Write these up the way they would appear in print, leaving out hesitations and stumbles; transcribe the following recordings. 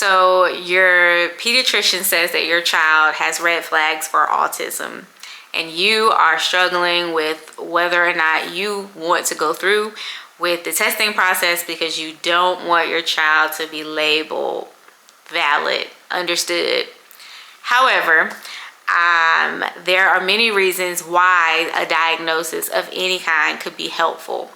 So your pediatrician says that your child has red flags for autism, and you are struggling with whether or not you want to go through with the testing process because you don't want your child to be labeled valid. Understood. However, there are many reasons why a diagnosis of any kind could be helpful.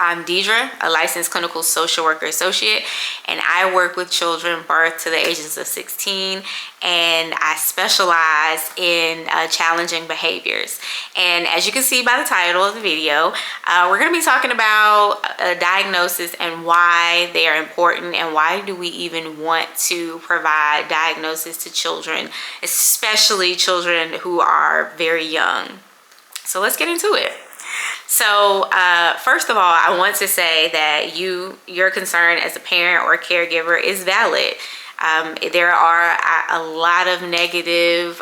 I'm Deidre, a licensed clinical social worker associate, and I work with children birth to the ages of 16, and I specialize in challenging behaviors. And as you can see by the title of the video, we're going to be talking about a diagnosis and why they are important, and why do we even want to provide diagnosis to children, especially children who are very young. So let's get into it. So first of all, I want to say that your concern as a parent or caregiver is valid. There are a lot of negative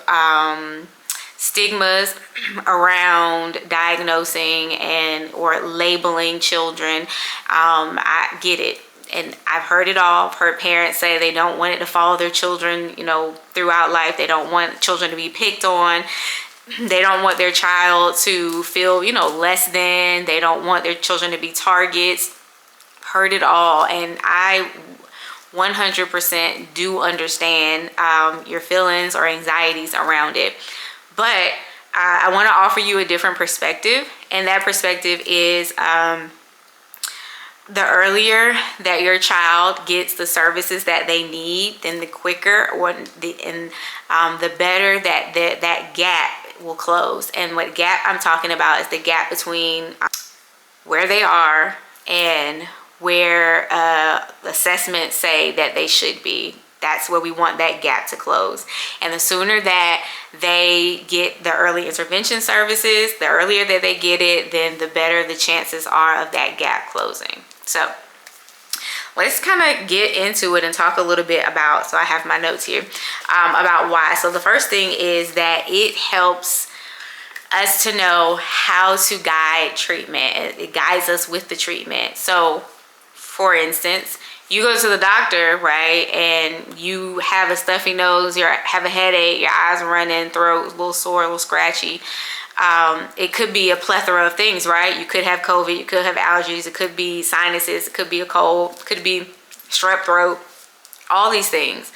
stigmas around diagnosing or labeling children. I get it. And I've heard it all. I've heard parents say they don't want it to follow their children, throughout life. They don't want children to be picked on. They don't want their child to feel, less than. They don't want their children to be targets. Heard it all. And I 100% do understand your feelings or anxieties around it. But I want to offer you a different perspective. And that perspective is the earlier that your child gets the services that they need, then the quicker the better that gap will close. And what gap I'm talking about is the gap between where they are and where assessments say that they should be. That's where we want that gap to close. And the sooner that they get the early intervention services, the earlier that they get it, then the better the chances are of that gap closing. So let's kind of get into it and talk a little bit about, so I have my notes here, about why. So the first thing is that it helps us to know how to guide treatment. It guides us with the treatment. So for instance, you go to the doctor, right, and you have a stuffy nose, you have a headache, your eyes running, throat a little sore, a little scratchy. It could be a plethora of things, right? You could have COVID, you could have allergies, it could be sinuses, it could be a cold, it could be strep throat, all these things.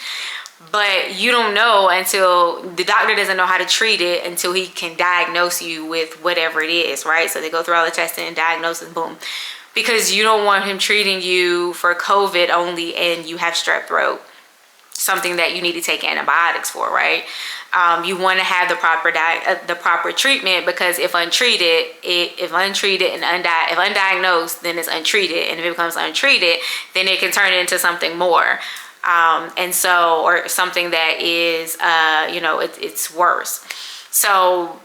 But you don't know until the doctor doesn't know how to treat it until he can diagnose you with whatever it is, right? So they go through all the testing and diagnosis, boom. Because you don't want him treating you for COVID only and you have strep throat, something that you need to take antibiotics for, right? You want to have the proper treatment, because if untreated and if undiagnosed, then it's untreated, and if it becomes untreated, then it can turn into something more, or something that is it's worse. So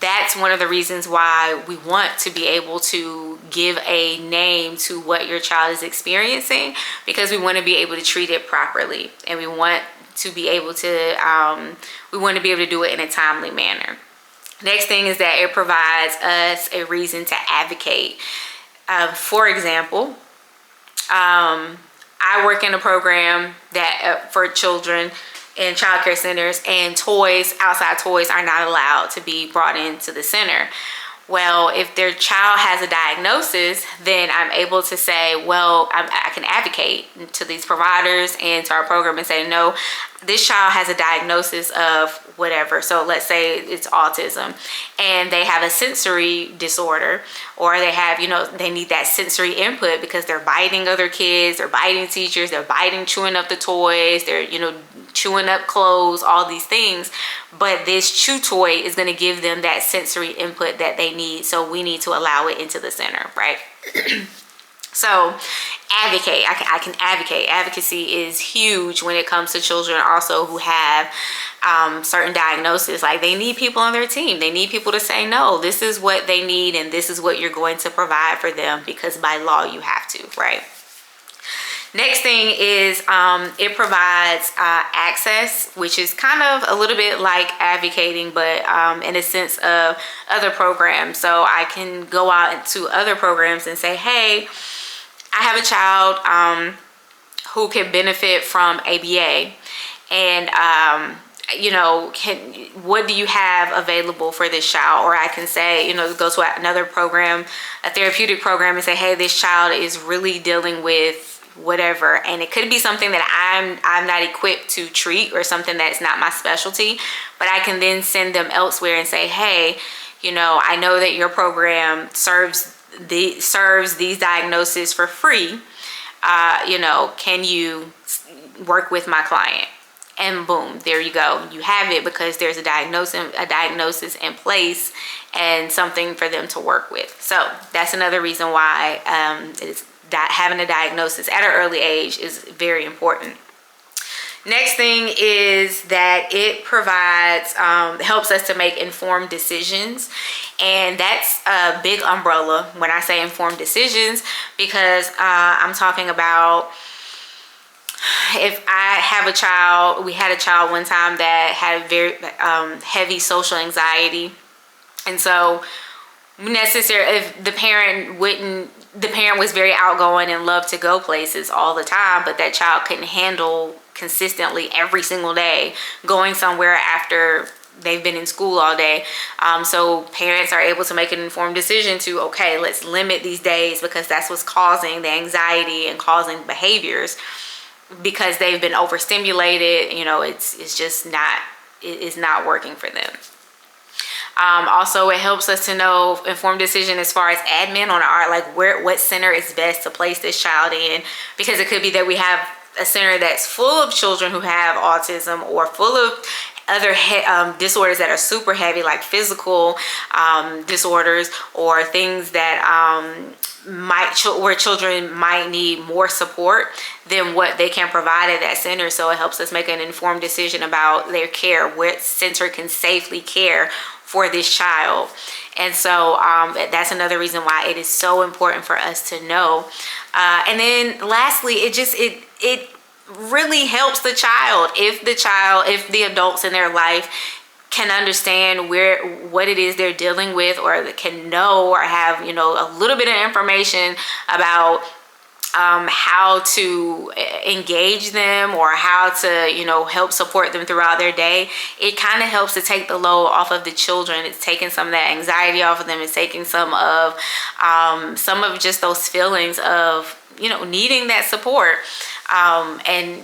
that's one of the reasons why we want to be able to give a name to what your child is experiencing, because we want to be able to treat it properly, and we want to be able to do it in a timely manner. Next thing is that it provides us a reason to advocate. For example, I work in a program that for children in child care centers, and outside toys are not allowed to be brought into the center. Well, if their child has a diagnosis, then I'm able to say, well, I can advocate to these providers and to our program and say, no, this child has a diagnosis of whatever. So let's say it's autism, and they have a sensory disorder, or they have, they need that sensory input because they're biting other kids, they're biting teachers, they're chewing up the toys, they're, chewing up clothes, all these things. But this chew toy is going to give them that sensory input that they need. So we need to allow it into the center, right? So advocate, I can advocate. Advocacy is huge when it comes to children also who have certain diagnoses. Like, they need people on their team. They need people to say, no, this is what they need, and this is what you're going to provide for them, because by law you have to, right? Next thing is it provides access, which is kind of a little bit like advocating, but in a sense of other programs. So I can go out into other programs and say, hey, I have a child who can benefit from ABA, and what do you have available for this child? Or I can say, go to another program, a therapeutic program, and say, hey, this child is really dealing with whatever, and it could be something that I'm not equipped to treat, or something that's not my specialty, but I can then send them elsewhere and say, hey, I know that your program serves these diagnoses for free. Can you work with my client? And boom, there you go. You have it, because there's a diagnosis in place and something for them to work with. So that's another reason why having a diagnosis at an early age is very important. Next thing is that it provides, helps us to make informed decisions. And that's a big umbrella when I say informed decisions, because I'm talking about, if I have a child, we had a child one time that had very heavy social anxiety. And so if the parent was very outgoing and loved to go places all the time, but that child couldn't handle consistently every single day going somewhere after they've been in school all day. So parents are able to make an informed decision to, okay, let's limit these days, because that's what's causing the anxiety and causing behaviors, because they've been overstimulated. It's just not, it is not working for them. Also, it helps us to know informed decision as far as admin on what center is best to place this child in, because it could be that we have a center that's full of children who have autism, or full of other disorders that are super heavy, like physical disorders, or things that where children might need more support than what they can provide at that center. So it helps us make an informed decision about their care, what center can safely care for this child. And so that's another reason why it is so important for us to know. And then lastly, it really helps the child if the adults in their life can understand what it is they're dealing with, or can know, or have a little bit of information about how to engage them, or how to help support them throughout their day. It kind of helps to take the load off of the children. It's taking some of that anxiety off of them. It's taking some of just those feelings of needing that support. And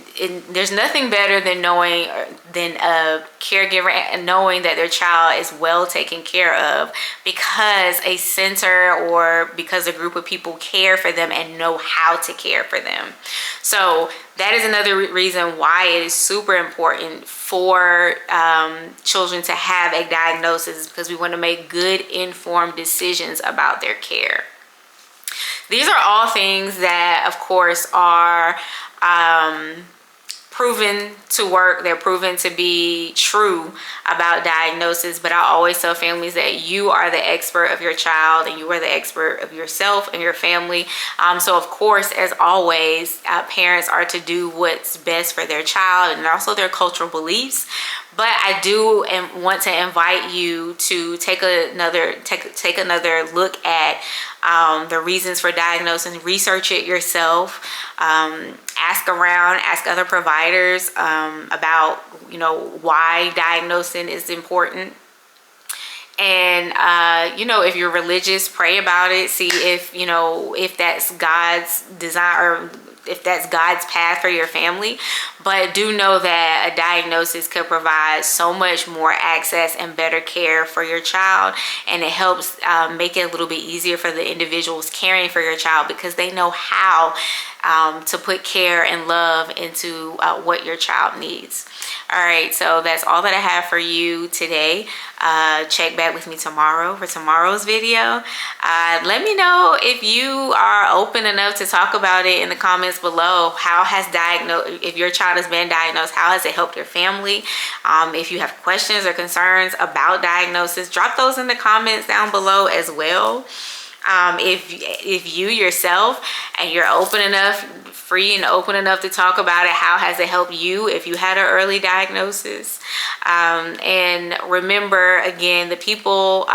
there's nothing better than a caregiver and knowing that their child is well taken care of, because a center or because a group of people care for them and know how to care for them. So that is another reason why it is super important for children to have a diagnosis, because we want to make good informed decisions about their care. These are all things that, of course, are proven to work. They're proven to be true about diagnosis. But I always tell families that you are the expert of your child, and you are the expert of yourself and your family. So, of course, as always, parents are to do what's best for their child and also their cultural beliefs. But I do want to invite you to take another look at the reasons for diagnosis. Research it yourself. Ask around, ask other providers about why diagnosing is important. And if you're religious, pray about it. See if that's God's design, or if that's God's path for your family. But do know that a diagnosis could provide so much more access and better care for your child, and it helps make it a little bit easier for the individuals caring for your child, because they know how to put care and love into what your child needs. All right, so that's all that I have for you today. Check back with me tomorrow for tomorrow's video. Let me know if you are open enough to talk about it in the comments below. If your child has been diagnosed, how has it helped your family? If you have questions or concerns about diagnosis, drop those in the comments down below as well. If you yourself and you're free and open enough to talk about it, how has it helped you if you had an early diagnosis? And remember, again, the people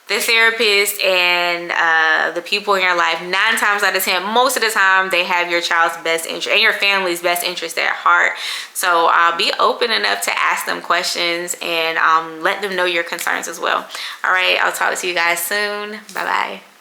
the therapist and the people in your life, 9 times out of 10, most of the time, they have your child's best interest and your family's best interest at heart. So be open enough to ask them questions and let them know your concerns as well. All right, I'll talk to you guys soon. Bye-bye.